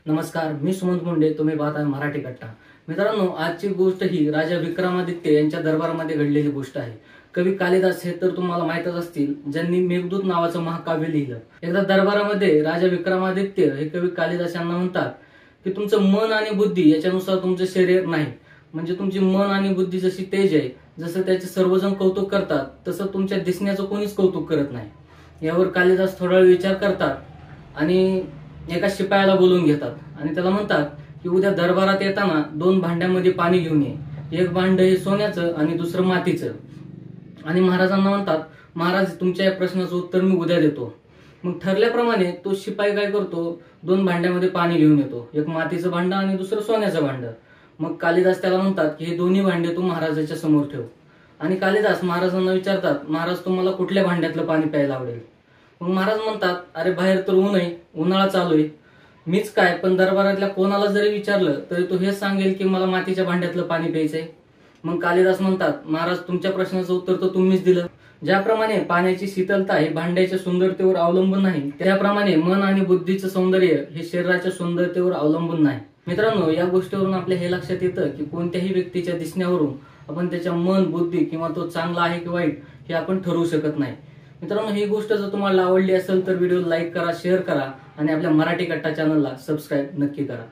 नमस्कार, मी सुमंत मुंडे. तुम्ही पाहताय मराठी कट्टा. मित्रांनो, आजची गोष्ट ही राजा विक्रमादित्य यांच्या दरबारामध्ये घडलेली गोष्ट आहे. कवी कालिदास हे तर तुम्हाला माहीतच असतील, ज्यांनी मेघदूत नावाचं महाकाव्य लिहिलं. एकदा दरबारामध्ये राजा विक्रमादित्य हे कवी कालिदास यांना म्हणतात की तुमचं मन आणि बुद्धी याच्यानुसार तुमचं शरीर नाही. म्हणजे तुमची मन आणि बुद्धी जशी तेज आहे, जसं त्याचे सर्वजण कौतुक करतात, तसं तुमच्या दिसण्याचं कोणीच कौतुक करत नाही. यावर कालिदास थोडा वेळ विचार करतात आणि एका शिपायाला बोलून घेतात आणि त्याला म्हणतात की उद्या दरबारात येताना 2 भांड्यामध्ये पाणी घेऊन ये. एक भांड हे सोन्याचं आणि दुसरं मातीचं. आणि महाराजांना म्हणतात, महाराज तुमच्या या प्रश्नाचं उत्तर मी उद्या देतो. मग ठरल्याप्रमाणे तो शिपाई काय करतो, 2 भांड्यामध्ये पाणी घेऊन येतो. एक मातीचं भांड आणि दुसरं सोन्याचं भांड. मग कालिदास त्याला म्हणतात की हे दोन्ही भांडे तू महाराजाच्या समोर ठेव. आणि कालिदास महाराजांना विचारतात, महाराज तुम्हाला कुठल्या भांड्यातलं पाणी प्यायला आवडेल? मग महाराज म्हणतात, अरे बाहेर तर ऊन आहे, उन्हाळा चालू आहे. मीच काय, पण दरबारातल्या कोणाला जरी विचारलं तरी तो हेच सांगेल की मला मातीच्या भांड्यातलं पाणी प्यायचंय. मग कालिदास म्हणतात, महाराज तुमच्या प्रश्नाचं उत्तर तर तुम्हीच दिलं. ज्याप्रमाणे पाण्याची शीतलता ही भांड्याच्या सुंदरतेवर अवलंबून नाही, त्याप्रमाणे मन आणि बुद्धीचं सौंदर्य हे शरीराच्या सुंदरतेवर अवलंबून नाही. मित्रांनो, या गोष्टीवरून आपल्या हे लक्षात येतं की कोणत्याही व्यक्तीच्या दिसण्यावरून आपण त्याच्या मन, बुद्धी किंवा तो चांगला आहे की वाईट हे आपण ठरवू शकत नाही. मित्रांनो, ही गोष्ट जर तुम्हाला आवडली असेल तर व्हिडिओ लाईक करा, शेअर करा आणि आपल्या मराठी कट्टा चॅनलला सबस्क्राईब नक्की करा.